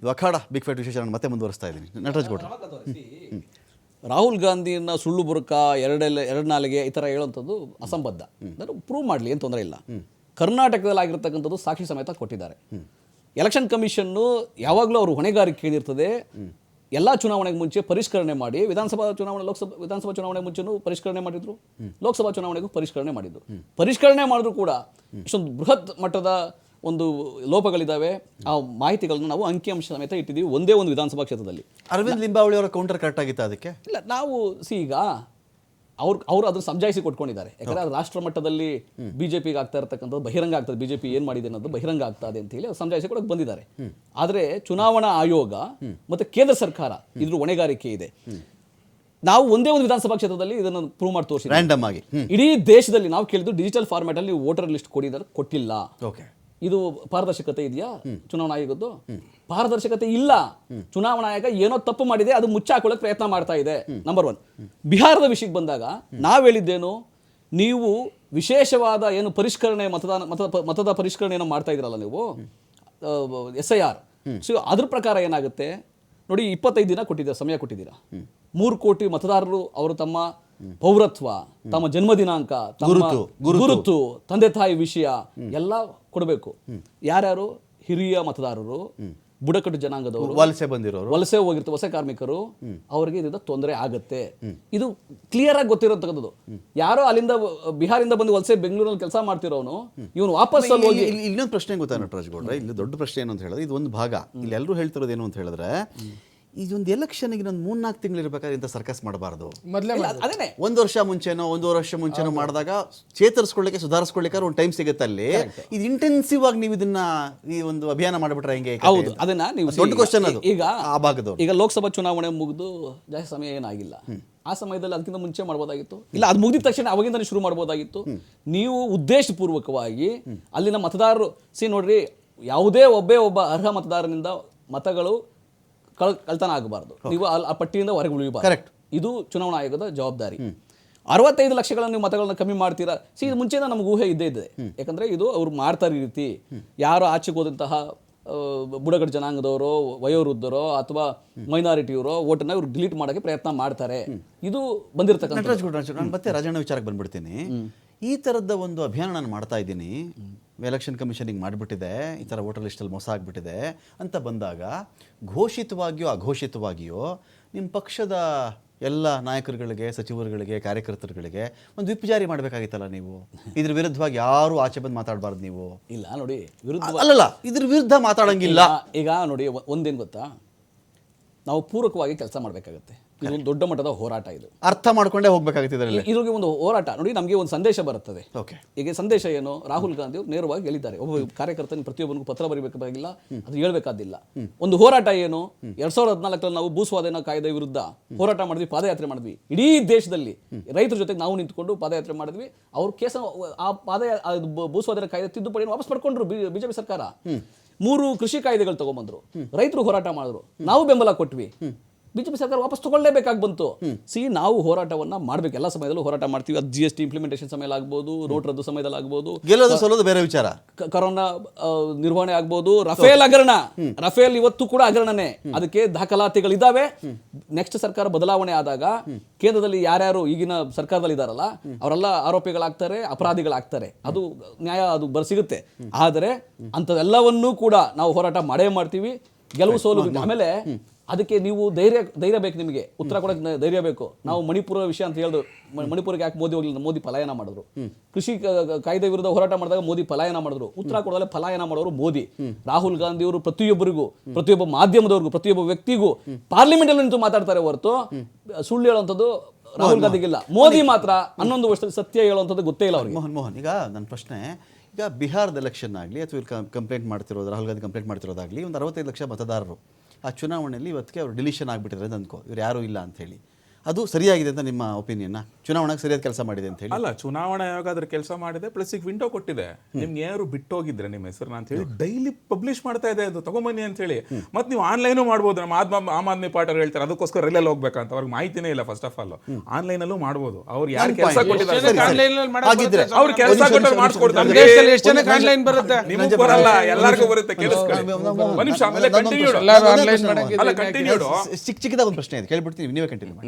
ಅಖಾಡ big fight ವಿಶೇಷ ಮತ್ತೆ ಮುಂದುವರಿಸ್ತಾ ಇದ್ದೀನಿ. ನಟರಾಜ್ ಗೌಡ್ರು, ರಾಹುಲ್ ಗಾಂಧಿಯನ್ನ ಸುಳ್ಳು ಬುರುಕ ಎರಡು ನಾಲಿಗೆ ಈ ಥರ ಹೇಳುವಂಥದ್ದು ಅಸಂಬದ್ಧ. ಅದನ್ನು ಪ್ರೂವ್ ಮಾಡಲಿ, ಏನು ತೊಂದರೆ ಇಲ್ಲ. ಕರ್ನಾಟಕದಲ್ಲಿ ಆಗಿರ್ತಕ್ಕಂಥದ್ದು ಸಾಕ್ಷಿ ಸಮೇತ ಕೊಟ್ಟಿದ್ದಾರೆ. ಎಲೆಕ್ಷನ್ ಕಮಿಷನ್ನು ಯಾವಾಗಲೂ ಅವರು ಹೊಣೆಗಾರಿಕೆ ಏನಿರ್ತದೆ, ಎಲ್ಲ ಚುನಾವಣೆಗೆ ಮುಂಚೆ ಪರಿಷ್ಕರಣೆ ಮಾಡಿ, ವಿಧಾನಸಭಾ ಚುನಾವಣೆ ಮುಂಚೆನೂ ಪರಿಷ್ಕರಣೆ ಮಾಡಿದ್ರು, ಲೋಕಸಭಾ ಚುನಾವಣೆಗೂ ಪರಿಷ್ಕರಣೆ ಮಾಡಿದ್ರು. ಪರಿಷ್ಕರಣೆ ಮಾಡಿದ್ರು ಕೂಡ ಇಷ್ಟೊಂದು ಬೃಹತ್ ಮಟ್ಟದ ಒಂದು ಲೋಪಗಳಿದ್ದಾವೆ. ಆ ಮಾಹಿತಿಗಳನ್ನು ನಾವು ಅಂಕಿಅಂಶ ಸಮೇತ ಇಟ್ಟಿದ್ದೀವಿ ಒಂದೇ ಒಂದು ವಿಧಾನಸಭಾ ಕ್ಷೇತ್ರದಲ್ಲಿ. ಅರವಿಂದ್ ಲಿಂಬಾವಳಿ ಅವರ ಕೌಂಟರ್ ಕರೆಕ್ಟ್ ಆಗಿತ್ತು ಅದಕ್ಕೆ? ಇಲ್ಲ, ನಾವು ಈಗ ಅವರು ಅದನ್ನು ಸಮಜಾಯಿಸಿ ಕೊಟ್ಕೊಂಡಿದ್ದಾರೆ. ಯಾಕಂದ್ರೆ ಅದು ರಾಷ್ಟ್ರ ಮಟ್ಟದಲ್ಲಿ ಬಿಜೆಪಿಗೆ ಆಗ್ತಾ ಇರತಕ್ಕಂಥದ್ದು ಬಹಿರಂಗ ಆಗ್ತದೆ, ಬಿಜೆಪಿ ಏನ್ ಮಾಡಿದೆ ಅನ್ನೋದು ಬಹಿರಂಗ ಆಗ್ತದೆ ಅಂತ ಹೇಳಿ ಸಮಜಾಯಿಸಿ ಕೊಡಕ್ಕೆ ಬಂದಿದ್ದಾರೆ. ಆದರೆ ಚುನಾವಣಾ ಆಯೋಗ ಮತ್ತೆ ಕೇಂದ್ರ ಸರ್ಕಾರ ಇದ್ರ ಹೊಣೆಗಾರಿಕೆ ಇದೆ. ನಾವು ಒಂದೇ ಒಂದು ವಿಧಾನಸಭಾ ಕ್ಷೇತ್ರದಲ್ಲಿ ಇದನ್ನು ಪ್ರೂವ್ ಮಾಡಿ ತೋರಿಸಿ, ರ್ಯಾಂಡಮ್ ಆಗಿ ಇಡೀ ದೇಶದಲ್ಲಿ ನಾವು ಕೇಳಿದ್ದು ಡಿಜಿಟಲ್ ಫಾರ್ಮ್ಯಾಟ್ ಅಲ್ಲಿ ವೋಟರ್ ಲಿಸ್ಟ್ ಕೊಟ್ಟಿಲ್ಲ. ಓಕೆ, ಇದು ಪಾರದರ್ಶಕತೆ ಇದೆಯಾ ಚುನಾವಣಾ ಆಯೋಗದ್ದು? ಪಾರದರ್ಶಕತೆ ಇಲ್ಲ. ಚುನಾವಣಾ ಆಯೋಗ ಏನೋ ತಪ್ಪು ಮಾಡಿದೆ, ಅದು ಮುಚ್ಚಾಕೊಳ್ಳೋಕೆ ಪ್ರಯತ್ನ ಮಾಡ್ತಾ ಇದೆ. ನಂಬರ್ 1. ಬಿಹಾರದ ವಿಷಯಕ್ಕೆ ಬಂದಾಗ ನಾವು ಹೇಳಿದ್ದೇನು, ನೀವು ವಿಶೇಷವಾದ ಏನು ಪರಿಷ್ಕರಣೆ ಮತದ ಪರಿಷ್ಕರಣೆಯನ್ನು ಮಾಡ್ತಾ ಇದ್ರಲ್ಲ ನೀವು, SIR. ಸೊ ಅದ್ರ ಪ್ರಕಾರ ಏನಾಗುತ್ತೆ ನೋಡಿ, 25 ದಿನ ಕೊಟ್ಟಿದ್ದೀರಾ, ಸಮಯ ಕೊಟ್ಟಿದ್ದೀರಾ. 3 ಕೋಟಿ ಮತದಾರರು ಅವರು ತಮ್ಮ ಪೌರತ್ವ, ತಮ್ಮ ಜನ್ಮ ದಿನಾಂಕ, ಗುರುತು, ತಂದೆ ತಾಯಿ ವಿಷಯ ಎಲ್ಲ ಕೊಡಬೇಕು. ಯಾರ್ಯಾರು ಹಿರಿಯ ಮತದಾರರು, ಬುಡಕಟ್ಟು ಜನಾಂಗದವರು, ವಲಸೆ ಬಂದಿರೋರು, ವಲಸೆ ಹೋಗಿರ್ತಾರೆ, ವಲಸೆ ಕಾರ್ಮಿಕರು, ಅವರಿಗೆ ಇದರಿಂದ ತೊಂದರೆ ಆಗುತ್ತೆ. ಇದು ಕ್ಲಿಯರ್ ಆಗಿ ಗೊತ್ತಿರತಕ್ಕಂಥದ್ದು. ಯಾರೋ ಅಲ್ಲಿಂದ ಬಿಹಾರಿಂದ ಬಂದು ವಲಸೆ ಬೆಂಗಳೂರಲ್ಲಿ ಕೆಲಸ ಮಾಡ್ತಿರೋನು ಇವನು ವಾಪಸ್ ಹೋಗಿ. ಇನ್ನೊಂದು ಪ್ರಶ್ನೆ ಗೊತ್ತಾ ನಟರಾಜ್ ಗೌಡ್ರೆ, ಇಲ್ಲಿ ದೊಡ್ಡ ಪ್ರಶ್ನೆ ಏನು ಅಂತ ಹೇಳಿದ್ರೆ, ಇದು ಒಂದು ಭಾಗ. ಇಲ್ಲಿ ಎಲ್ಲರೂ ಹೇಳ್ತಿರೋದು ಏನು ಅಂತ ಹೇಳಿದ್ರೆ, ಇದೊಂದು ಎಲೆಕ್ಷನ್ಗೆ ಇನ್ನೊಂದು 3-4 ತಿಂಗಳು ಇರಬೇಕಾದ್ರೆ ಇಂಥ ಸರ್ಕಸ್ ಮಾಡಬಾರ್ದು. ಅದೇನೆ 1 ವರ್ಷ ಮುಂಚೆನೋ 1.5 ವರ್ಷ ಮುಂಚೆನೋ ಮಾಡಿದಾಗ ಚೇತರಿಸ್ಕೊಳ್ಳಿಕ್ಕೆ, ಸುಧಾರಿಸ್ಕೊಳ್ಳಿಕ್ಕೆ ಒಂದು ಟೈಮ್ ಸಿಗುತ್ತೆ ಅಲ್ಲಿ. ಇದು ಇಂಟೆನ್ಸಿವ್ ಆಗಿ ನೀವು ಇದನ್ನ ಈ ಒಂದು ಅಭಿಯಾನ ಮಾಡಿಬಿಟ್ರೆ ಹೆಂಗೆ? ಹೌದು, ಅದನ್ನ ನೀವು ದೊಡ್ಡ ಕ್ವಶನ್ ಅದು. ಈಗ ಆ ಭಾಗದವರು ಈಗ ಲೋಕಸಭಾ ಚುನಾವಣೆ ಮುಗಿದು ಜಾಸ್ತಿ ಸಮಯ ಏನಾಗಿಲ್ಲ. ಆ ಸಮಯದಲ್ಲಿ ಅದಕ್ಕಿಂತ ಮುಂಚೆ ಮಾಡ್ಬೋದಾಗಿತ್ತು, ಇಲ್ಲ ಅದು ಮುಗಿದ ತಕ್ಷಣ ಅವಾಗಿಂದ ಶುರು ಮಾಡ್ಬೋದಾಗಿತ್ತು. ನೀವು ಉದ್ದೇಶಪೂರ್ವಕವಾಗಿ ಅಲ್ಲಿನ ಮತದಾರರು ನೋಡ್ರಿ, ಯಾವುದೇ ಒಬ್ಬ ಅರ್ಹ ಮತದಾರನಿಂದ ಮತಗಳು ಕಳ್ತನ ಆಗಬಾರ್ದು, ನೀವು ಆ ಪಟ್ಟಿಯಿಂದ ಹೊರಗೆ ಉಳಿಯಬಾರ್ದು. ಕರೆಕ್ಟ್. ಇದು ಚುನಾವಣಾ ಆಯೋಗದ ಜವಾಬ್ದಾರಿ. 65 ಲಕ್ಷಗಳನ್ನು ನೀವು ಮತಗಳನ್ನ ಕಮ್ಮಿ ಮಾಡ್ತೀರಾ, ಇದು ಮುಂಚೆಯಿಂದ ನಮ್ಗೆ ಊಹೆ ಇದ್ದೇ ಇದೆ. ಯಾಕಂದ್ರೆ ಇದು ಅವ್ರು ಮಾಡ್ತಾರೆ ಈ ರೀತಿ. ಯಾರು ಆಚೆಗೆ ಹೋದಂತಹ ಬುಡಕಟ್ಟು ಜನಾಂಗದವರು, ವಯೋವೃದ್ಧರೋ ಅಥವಾ ಮೈನಾರಿಟಿಯವರೋ ಓಟನ್ನ ಇವ್ರು ಡಿಲೀಟ್ ಮಾಡೋಕ್ಕೆ ಪ್ರಯತ್ನ ಮಾಡ್ತಾರೆ. ಇದು ಬಂದಿರತಕ್ಕಂಥ. ನಾನು ಮತ್ತೆ ರಾಜಣ್ಣ ವಿಚಾರಕ್ಕೆ ಬಂದ್ಬಿಡ್ತೀನಿ. ಈ ಥರದ ಒಂದು ಅಭಿಯಾನ ನಾನು ಮಾಡ್ತಾ ಇದ್ದೀನಿ, ಎಲೆಕ್ಷನ್ ಕಮಿಷನಿಗೆ ಮಾಡಿಬಿಟ್ಟಿದೆ, ಈ ಥರ ವೋಟರ್ ಲಿಸ್ಟಲ್ಲಿ ಮೋಸ ಆಗಿಬಿಟ್ಟಿದೆ ಅಂತ ಬಂದಾಗ, ಘೋಷಿತವಾಗಿಯೋ ಅಘೋಷಿತವಾಗಿಯೋ ನಿಮ್ಮ ಪಕ್ಷದ ಎಲ್ಲ ನಾಯಕರುಗಳಿಗೆ, ಸಚಿವರುಗಳಿಗೆ, ಕಾರ್ಯಕರ್ತರುಗಳಿಗೆ ಒಂದು ವಿಪ್ ಜಾರಿ ಮಾಡಬೇಕಾಗಿತ್ತಲ್ಲ ನೀವು. ಇದ್ರ ವಿರುದ್ಧವಾಗಿ ಯಾರು ಆಚೆ ಬಂದು ಮಾತಾಡಬಾರ್ದು ನೀವು. ಇಲ್ಲ ನೋಡಿ, ವಿರುದ್ಧ ಅಲ್ಲಲ್ಲ, ಇದ್ರ ವಿರುದ್ಧ ಮಾತಾಡಂಗಿಲ್ಲ. ಈಗ ನೋಡಿ, ಒಂದೇನು ಗೊತ್ತಾ, ನಾವು ಪೂರಕವಾಗಿ ಕೆಲಸ ಮಾಡಬೇಕಾಗತ್ತೆ. ಇದು ಒಂದು ದೊಡ್ಡ ಮಟ್ಟದ ಹೋರಾಟ. ಇದು ಅರ್ಥ ಮಾಡ್ಕೊಂಡೇ ಹೋಗ್ಬೇಕಾಗುತ್ತೆ. ಇದ್ರಿಗೆ ಒಂದು ಹೋರಾಟ ನೋಡಿ, ನಮಗೆ ಒಂದು ಸಂದೇಶ ಬರುತ್ತದೆ. ಓಕೆ, ಈಗ ಸಂದೇಶ ಏನು, ರಾಹುಲ್ ಗಾಂಧಿ ಅವರು ನೇರವಾಗಿ ಹೇಳಿದ್ದಾರೆ, ಒಬ್ಬ ಕಾರ್ಯಕರ್ತನ ಪ್ರತಿಯೊಬ್ಬನಿಗೂ ಪತ್ರ ಬರೀಬೇಕಾಗಿಲ್ಲ, ಅದು ಹೇಳ್ಬೇಕಾದಿಲ್ಲ. ಒಂದು ಹೋರಾಟ ಏನು, 2014 ನಾವು ಭೂಸ್ವಾಧೀನ ಕಾಯ್ದೆ ವಿರುದ್ಧ ಹೋರಾಟ ಮಾಡಿದ್ವಿ, ಪಾದಯಾತ್ರೆ ಮಾಡಿದ್ವಿ. ಇಡೀ ದೇಶದಲ್ಲಿ ರೈತರ ಜೊತೆಗೆ ನಾವು ನಿಂತ್ಕೊಂಡು ಪಾದಯಾತ್ರೆ ಮಾಡಿದ್ವಿ. ಅವರು ಭೂಸ್ವಾಧೀನ ಕಾಯ್ದೆ ತಿದ್ದುಪಡಿಯನ್ನು ವಾಪಸ್ ಪಡ್ಕೊಂಡ್ರು ಬಿಜೆಪಿ ಸರ್ಕಾರ. 3 ಕೃಷಿ ಕಾಯ್ದೆಗಳು ತಗೊಂಡ್ಬಂದ್ರು, ರೈತರು ಹೋರಾಟ ಮಾಡಿದ್ರು, ನಾವು ಬೆಂಬಲ ಕೊಟ್ವಿ. ಬಿಜೆಪಿ ಸರ್ಕಾರ ವಾಪಸ್ ತಗೊಳ್ಳೇಬೇಕಾಗಿ ಬಂತು. ನಾವು ಹೋರಾಟವನ್ನ ಮಾಡ್ಬೇಕು, ಎಲ್ಲ ಸಮಯದಲ್ಲೂ ಹೋರಾಟ ಮಾಡ್ತೀವಿ. ಅದು GST ಇಂಪ್ಲಿಮೆಂಟೇಷನ್ ಸಮಯದಲ್ಲಿ ಆಗ್ಬೋದು, ನೋಟ್ ರದ್ದು ಸಮಯದಲ್ಲಿ ಆಗ್ಬೋದು, ಗೆಲ್ಲೋದು ಸೋಲೋದು ಬೇರೆ ವಿಚಾರ, ಕೊರೋನಾ ನಿರ್ವಹಣೆ ಆಗ್ಬೋದು, ರಫೇಲ್ ಹಗರಣ. ರಫೇಲ್ ಇವತ್ತು ಕೂಡ ಹಗರಣನೇ, ಅದಕ್ಕೆ ದಾಖಲಾತಿಗಳಿದ್ದಾವೆ. ನೆಕ್ಸ್ಟ್ ಸರ್ಕಾರ ಬದಲಾವಣೆ ಆದಾಗ ಕೇಂದ್ರದಲ್ಲಿ ಯಾರ್ಯಾರು ಈಗಿನ ಸರ್ಕಾರದಲ್ಲಿ ಇದಾರಲ್ಲ ಅವರೆಲ್ಲ ಆರೋಪಿಗಳಾಗ್ತಾರೆ, ಅಪರಾಧಿಗಳಾಗ್ತಾರೆ. ಅದು ನ್ಯಾಯ ಅದು ಸಿಗುತ್ತೆ. ಆದರೆ ಅಂಥದ್ದೆಲ್ಲವನ್ನೂ ಕೂಡ ನಾವು ಹೋರಾಟ ಮಾಡೇ ಮಾಡ್ತೀವಿ. ಗೆಲುವು ಸೋಲು ಆಮೇಲೆ ಅದಕ್ಕೆ ನೀವು ಧೈರ್ಯ ಬೇಕು, ನಿಮಗೆ ಉತ್ತರ ಕೊಡಕ್ಕೆ ಧೈರ್ಯ ಬೇಕು. ನಾವು ಮಣಿಪುರ ವಿಷಯ ಅಂತ ಹೇಳಿದ್ರು, ಮಣಿಪುರಕ್ಕೆ ಯಾಕೆ ಮೋದಿ ಹೋಗ್ಲಿಲ್ಲ? ಮೋದಿ ಪಲಾಯನ ಮಾಡಿದ್ರು. ಕೃಷಿ ಕಾಯ್ದೆ ವಿರುದ್ಧ ಹೋರಾಟ ಮಾಡಿದಾಗ ಮೋದಿ ಪಲಾಯನ ಮಾಡಿದ್ರು. ಉತ್ತರ ಕೊಡೋದಲ್ಲೇ ಪಲಾಯನ ಮಾಡೋರು ಮೋದಿ. ರಾಹುಲ್ ಗಾಂಧಿ ಅವರು ಪ್ರತಿಯೊಬ್ಬರಿಗೂ, ಪ್ರತಿಯೊಬ್ಬ ಮಾಧ್ಯಮದವ್ರಿಗೂ, ಪ್ರತಿಯೊಬ್ಬ ವ್ಯಕ್ತಿಗೂ ಪಾರ್ಲಿಮೆಂಟ್ ಅಲ್ಲಿ ನಿಂತು ಮಾತಾಡ್ತಾರೆ ಹೊರತು ಸುಳ್ಳು ಹೇಳುವಂಥದ್ದು ರಾಹುಲ್ ಗಾಂಧಿಗಿಲ್ಲ. ಮೋದಿ ಮಾತ್ರ 11 ವರ್ಷದಲ್ಲಿ ಸತ್ಯ ಹೇಳುವಂಥದ್ದು ಗೊತ್ತೇ ಇಲ್ಲ ಅವ್ರಿಗೆ. ಮೋಹನ್, ಈಗ ನನ್ನ ಪ್ರಶ್ನೆ, ಈಗ ಬಿಹಾರದ ಎಲೆಕ್ಷನ್ ಆಗಲಿ ಅಥವಾ ಕಂಪ್ಲೇಂಟ್ ಮಾಡ್ತಿರೋದು, ರಾಹುಲ್ ಗಾಂಧಿ ಕಂಪ್ಲೇಂಟ್ ಮಾಡ್ತಿರೋದಾಗಲಿ, ಒಂದು 65 ಲಕ್ಷ ಮತದಾರರು ಆ ಚುನಾವಣೆಯಲ್ಲಿ ಇವತ್ತಿಗೆ ಅವರು ಡಿಲೀಷನ್ ಆಗಿಬಿಟ್ಟಿದ್ದಾರೆ ಅಂತ ಅಂದ್ಕೋ, ಇವ್ರು ಯಾರೂ ಇಲ್ಲ ಅಂಥೇಳಿ. ಅದು ಸರಿಯಾಗಿದೆ ಅಂತ ನಿಮ್ಮ ಒಪಿನಿಯನ್? ಚುನಾವಣೆಗೆ ಸರಿಯಾದ ಕೆಲಸ ಮಾಡಿದೆ ಅಂತ ಹೇಳಿ? ಅಲ್ಲ, ಚುನಾವಣಾ ಆಯೋಗ ಅದ್ರ ಕೆಲಸ ಮಾಡಿದೆ, ಪ್ಲಸ್ ಈಗ ವಿಂಡೋ ಕೊಟ್ಟಿದೆ. ನಿಮ್ಗೆ ಯಾರು ಬಿಟ್ಟೋಗಿದ್ರೆ ನಿಮ್ಮ ಹೆಸರನ್ನ ಅಂತ ಹೇಳಿ ಡೈಲಿ ಪಬ್ಲಿಷ್ ಮಾಡ್ತಾ ಇದೆ, ಅದು ತಗೊಂಬನ್ನಿ ಅಂತ ಹೇಳಿ. ಮತ್ತೆ ನೀವು ಆನ್ಲೈನು ಮಾಡ್ಬೋದು. ನಮ್ಮ ಆಮ್ ಆದ್ಮಿ ಪಾರ್ಟಿ ಅವ್ರು ಹೇಳ್ತಾರೆ ಅದಕ್ಕೋಸ್ಕರ ರೈಲಲ್ಲಿ ಹೋಗ್ಬೇಕಂತ, ಅವ್ರಿಗೆ ಮಾಹಿತಿನೇ ಇಲ್ಲ. ಫಸ್ಟ್ ಆಫ್ ಆಲ್ ಆನ್ಲೈನಲ್ಲೂ ಮಾಡ್ಬೋದು. ಅವ್ರು ಯಾರು ಕೆಲಸ ಕೊಟ್ಟಿದ್ದಾರೆ ಅವ್ರು ಕೆಲಸ ಕೊಟ್ಟು ಮಾಡಿಸ್ಕೊಡ್ತಾರೆ. ದೇಶದಲ್ಲಿ ಎಷ್ಟು ಜನಕ್ಕೆ ಆನ್ಲೈನ್ ಬರುತ್ತೆ? ನಿಮಗೂ ಬರಲ್ಲ, ಎಲ್ಲರಿಗೂ ಬರುತ್ತೆ. ಕೇಳಿಸ್ಕೊಳ್ಳಿ ಒಂದು ನಿಮಿಷ, ಆಮೇಲೆ ಕಂಟಿನ್ಯೂಡ್. ಆನ್ಲೈನ್ ಮಾಡಂಗಿದ್ರೆ ಅಲ್ಲ, ಕಂಟಿನ್ಯೂಡ್. ಚಿಕ್ಕದಾಗಿ ಒಂದು ಪ್ರಶ್ನೆ ಇದೆ, ಕೇಳ್ಬಿಡ್ತೀನಿ, ನೀವೇ ಕಂಟಿನ್ಯೂ ಮಾಡಿ.